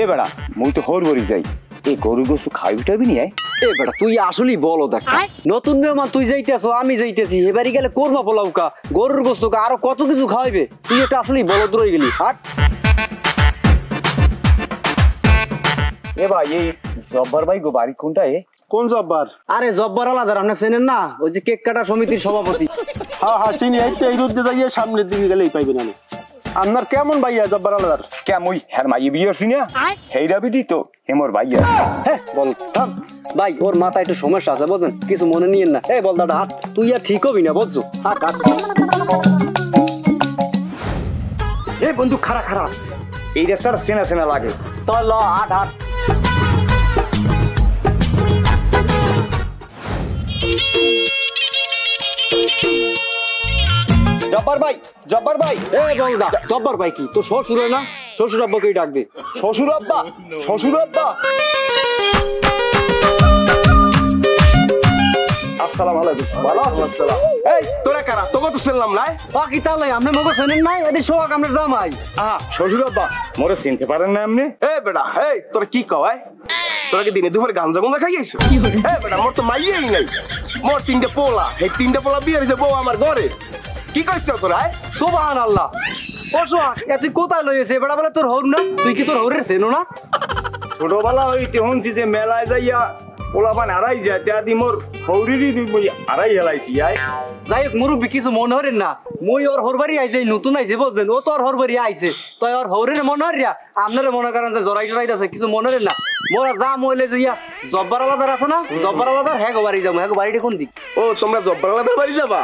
এ বেড়া মুই তো হর ভরি যাই এই গরু গোসু খাই উঠাবি নিয়ে এ বেটা তুই আসলেই বলো দেখ নতুন মেহমান তুই যাইতেছো আমি যাইতেছি এবারে গেলে কোরমা পোলাও কা গরুর গোস্ত কা আরো কত কিছু খাওয়াইবে তুই এটা আসলেই বলদ রয়ে গেলি হাট এ ভাই এই জব্বার ভাই গো বাড়ি কোনটা এ কোন জব্বার? আরে জব্বার আলাদা আপনি চেনেন না ওই যে কেক কাটা সমিতির সভাপতি হ্যাঁ হ্যাঁ চিনি, এই তো এই রোদ্দে যাইয়ে সামনের দিকে গেলেই পাইবেন। আমি আপনার কেমন ভাইয়া জব্বার আলাদার? কে মুই হ্যার মাই বিয়ে হচ্ছি না হেইরাবি দি তো হেমর ভাইয়া হ্যাঁ বল থাম ভাই ওর মাথায় একটু সমস্যা আছে বুঝছেন কিছু মনে নিয়েন না এই বল দাদা হাট তুই আর ঠিক হবি না বুঝছো হাট হাট এ বন্ধু খারা খারা এই রাস্তাটা চেনা চেনা লাগে তো ল হাট হাট জব্বার ভাই জব্বার ভাই এ বল দা জব্বার ভাই কি তোর শ্বশুর না শ্বশুর আব্বাকেই ডাক দে শ্বশুর আব্বা শ্বশুর আব্বা আসসালামু আলাইকুম ওয়ালাইকুম আসসালাম এই তোরা কারা? তোকে তো শুনলাম না। বাকি তাহলে আপনি মগো চেনেন নাই এদের সোহাগ আপনার জামাই আহা শ্বশুর আব্বা মোরে চিনতে পারেন না এমনি এ বেটা এই তোরা কি কয়? তোরা কি দিনে দুপুরে গাঞ্জা গুঞ্জা খাইয়েছো? এ বেটা মোর তো মাইয়েই নাই, মোর তিনটে পোলা, এই তিনটে পোলা বিয়ে হয়েছে বউ আমার ঘরে। কি কইছ তোরা? সুবহানাল্লাহ ও সোহাগ এ তুই কোথায় লইছে বেড়া বলে তোর হর না তুই কি তোর হরের চেনো না ছোটবেলা হইতে শুনছি যে মেলায় যাইয়া পোলাপান হারাই যায় তা দি মোর হৌরিরই হারাই হেলাইছি আয় যাই হোক মুরব্বী কিছু মনে হরেন না মই ওর হরবারি আইছে নতুন আইছে বুঝছেন ও তো ওর হরবারি আইছে তাই ওর হরের মনে হরিয়া আপনারা মনে করেন যে জরাই টরাই আছে কিছু মনে হরেন না মোরা যা মইলে যে ইয়া জব্বার আলাদার আছে না জব্বার আলাদার হ্যাঁ গো বাড়ি যাবো হ্যাঁ গো বাড়িটা কোন দিক ও তোমরা জব্বালাদার বাড়ি যাবা?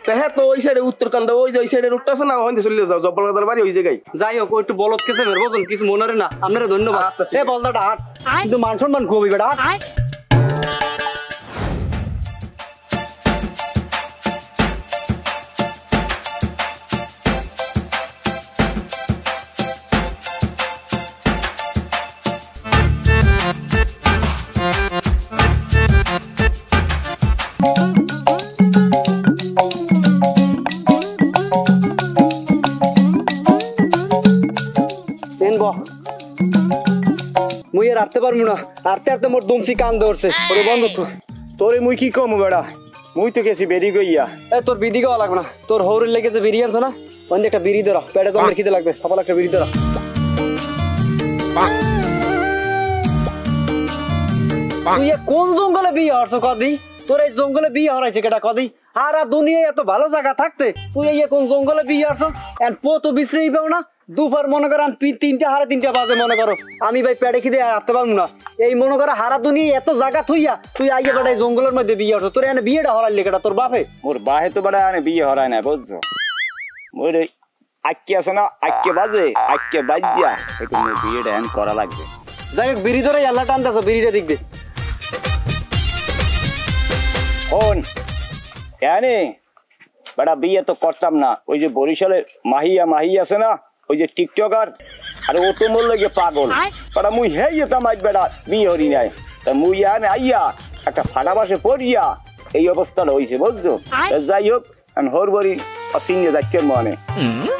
তা হ্যাঁ তো ওই সাইডে উত্তরকাণ্ড ওই যে ওই সাইডে রোডটা আছে না ওখানে চলে যাও, জব্বালাদার বাড়ি ওই জায়গায়। যাই হোক ও একটু বলদ কেছে মেরে বুঝছেন কিছু মনে হরেন না আপনারা ধন্যবাদ আচ্ছা, ঠিক এ বলদাটা হাট কিন্তু মান সম্মান খুবই বেটা হাট মুই আর আটতে পারবো না আটতে আটতে মোর দুমসি কান ধরছে ওরে বন্ধ তো তোরে মুই কি কম বেড়া মুই তো গেছি বেরি গইয়া এ তোর বিড়ি গাওয়া লাগবে না তোর হৌরের লেগেছে বিড়ি আনছে না ওখান একটা বিড়ি ধরা পেটে জমের খিদে লাগবে সকাল একটা বিড়ি ধরা তুই কোন জঙ্গলে বিয়ে হরছ কদি তোর এই জঙ্গলে বিয়ে হরাইছে কেটা কদি সারা দুনিয়ায় এত ভালো জায়গা থাকতে তুই এই কোন জঙ্গলে বিয়ে হরছ এন্ড পো তো বিশ্রেই পাও না দুপুর মনে করো 3টা 3:30 বাজে মনে করো আমি ভাই পেটে খিদে আর আসতে পারবো না এই মনে করো হারা দুনিয়ায় এত জায়গা থইয়া তুই আইয়া বেটা জঙ্গলের মধ্যে বিয়ে হরছ তোর এনে বিয়েটা হরাইলি কেটা তোর বাপে মোর বাহে তো বেড়া আনে বিয়ে হরায় না বুঝছো মোর আক্কি আছে না আক্কে বাজে আক্কে বাজিয়া একটু মোর বিয়েটা এন করা লাগবে যাই হোক বিড়ি ধরে আল্লাহ টানতেছ বিড়িটা দেখবে কোন কেনে বেটা বিয়ে তো করতাম না ওই যে বরিশালের মাহি আছে না ওই যে টিকটকার আরে ও তো মোর লাগে পাগল বেটা মুই হেই যেতাম আজ বেটা বিয়ে হরি নাই তা মুই আনে আইয়া একটা ফাটা বাসে পড়িয়া এই অবস্থাটা হয়েছে বুঝছো যাই হোক হরবরি অসিঙ্গে যাচ্ছে মনে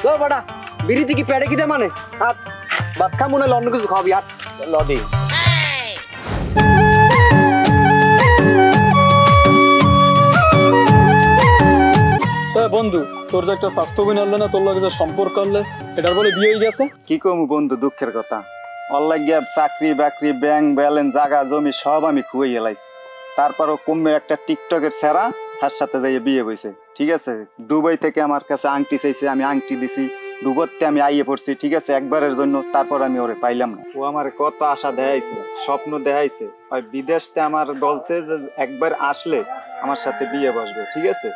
তো বেটা বিড়িতে কি পেটে খিদে মানে আর ভাত খা মনে অন্য কিছু খাবি আর লদি বন্ধু তোর যে একটা স্বাস্থ্য বিন আনলে না তোর লাগে যে সম্পর্ক আনলে এটার বলে বিয়ে হয়ে গেছে কি কমু বন্ধু দুঃখের কথা অনলাইন গ্যাপ চাকরি বাকরি ব্যাংক ব্যালেন্স জায়গা জমি সব আমি খুঁয়ে এলাইছি তারপরও কমের একটা টিকটকের সেরা তার সাথে যাইয়ে বিয়ে হয়েছে ঠিক আছে দুবাই থেকে আমার কাছে আংটি চাইছে আমি আংটি দিছি দুবরতে আমি আইয়ে পড়ছি ঠিক আছে একবারের জন্য তারপর আমি ওরে পাইলাম না ও আমার কত আশা দেখাইছে স্বপ্ন দেখাইছে ওই বিদেশতে আমার বলছে যে একবার আসলে আমার সাথে বিয়ে বসবে ঠিক আছে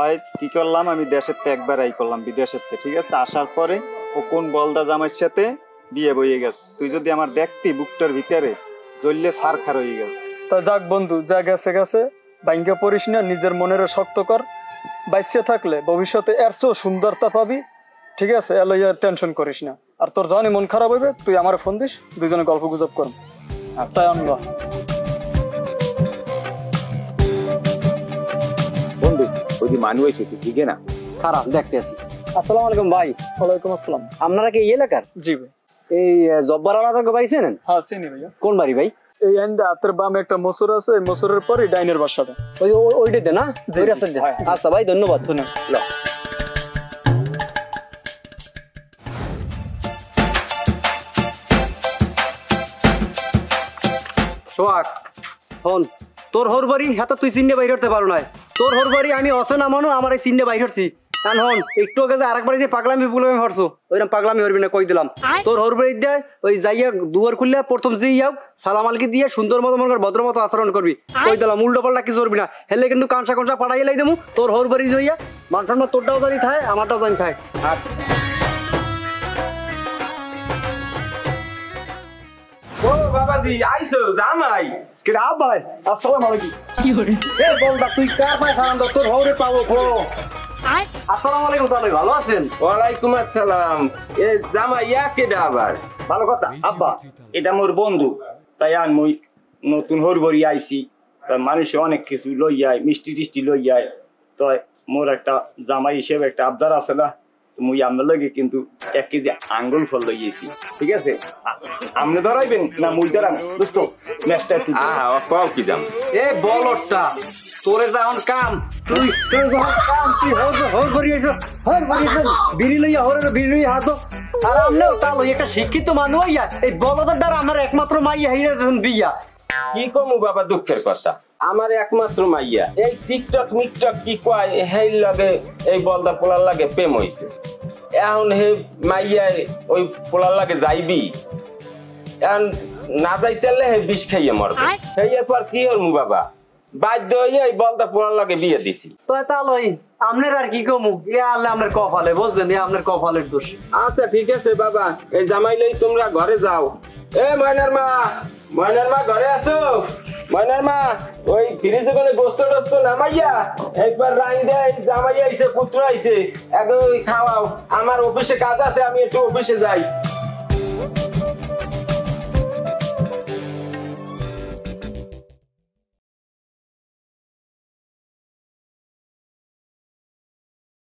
ওই কি করলাম আমি দেশের তে একবার আই করলাম বিদেশের তে ঠিক আছে আসার পরে ও কোন বলদা জামাইয়ের সাথে বিয়ে বইয়ে গেছে তুই যদি আমার দেখতি বুকটার ভিতরে জ্বললে সারখার হয়ে গেছে তা যাক বন্ধু যা গেছে গেছে ভাঙ্গা পড়িস না নিজের মনের শক্ত কর বাইসে থাকলে ভবিষ্যতে এর চেয়েও সুন্দরতা পাবি ঠিক আছে এলাইয়া টেনশন করিস না আর তোর যখনই মন খারাপ হইবে তুই আমার ফোন দিস দুইজনে গল্প গুজব করব তাই আনবা বন্ধু ওই যে মানুষ হয়েছে তুই জিগে না খারাপ দেখতে আসি আসসালামু আলাইকুম ভাই ওয়ালাইকুম আসসালাম আপনারা কি এই এলাকার জি ভাই এই জব্বার আলাদা বাড়ি চেনেন? হ্যাঁ চিনি ভাইয়া। কোন বাড়ি ভাই? এই এন্ডা হাতের বামে একটা মসুর আছে, এই মসুরের পরে ডাইনের বাসাটা। ওইটাতে না? ওই রাস্তাতে? আচ্ছা ভাই, ধন্যবাদ। ল। সোহাগ, হন তোর হোর বাড়ি হাতে তুই চিন্নে বাইর হতে পারো নাই। তোর হোর বাড়ি আমি অসেনা মানো, আমার এই চিন্নে বাইর হচ্ছি। হন একটু আগে যে আরেকবার যে পাগলামি হরছো, ওইরকম পাগলামি হরবি না, কই দিলাম। তোর হোর বাড়ি দিয়ে ওই যাইয়া দুয়ার খুললে প্রথম যে যাও সালাম আলকি দিয়ে সুন্দর মতো মনে কর, ভদ্র মতো আচরণ করবি, কই দিলাম। উল্টো পাল্টা কিছু করবি না, হেলে কিন্তু কাঁচা কনসা পাঠাই লাই দেবো। তোর হোর বাড়ি যাইয়া মানুষ তোরটাও জানি খায়, আমারটাও জানি খায়। ও বাবাজি আইছো জামাই কেডা ভাই? আসসালামু আলাইকুম। এ বলদা তুই কার পায় সালাম দাও? তোর হৌরে পাবো খো। আসসালামু আলাইকুম। তাহলে ভালো আছেন? ওয়ালাইকুম আসসালাম। এ জামাই ইয়া কেডা আবার? ভালো কথা আব্বা, এটা মোর বন্ধু, তাই আমি মই নতুন হরবরি আইছি। তাই মানুষে অনেক কিছু লই যায়, মিষ্টি টিষ্টি লই যায়। তো মোর একটা জামাই হিসেবে একটা আবদার আছে না, মুই আপনার লগে কিন্তু 1 কেজি আঙ্গুল ফল লইয়েছি, ঠিক আছে? আপনি ধরাইবেন না মুই ধরাম? দোস্ত নেক্সট একটু কও কি জাম? এ বলটা তোরে যখন কাম, তুই যখন কাম তুই হর করি আইছো, বিড়ি লইয়া হরের বিড়ি লইয়া হাতো। আর আমনেও তা লই একটা শিক্ষিত মানুষ হইয়া এই বলদের দ্বারা আমার একমাত্র মাইয়া হইয়া যখন বিয়া। কি কমু বাবা, দুঃখের কথা। আমার একমাত্র মাইয়া এই টিকটক মিকটক কি কয় হেই লাগে, এই বলদা পোলার লাগে প্রেম হইছে। এখন হে মাইয়া ওই পোলার লাগে যাইবি, এখন না যাইতে হে বিষ খাইয়ে মরবে। সেই পর কি হরমু বাবা, বাধ্য হইয়া এই বলদা পোলার লাগে বিয়ে দিছি। তো তা লই আমনের আর কি কমু, এ আল্লাহ আমনের কপালে, বুঝছেন? এ আমনের কপালের দোষ। আচ্ছা ঠিক আছে বাবা, এই জামাই লই তোমরা ঘরে যাও। এ ময়নার মা ঘরে আছো? ময়নার মা, ওই ফ্রিজে করে গোস্ত টোস্ত নামাইয়া একবার রাইন দেয়, জামাই আইছে পুত্র আইছে, একদম খাওয়াও। আমার অফিসে কাজ আছে, আমি একটু অফিসে যাই।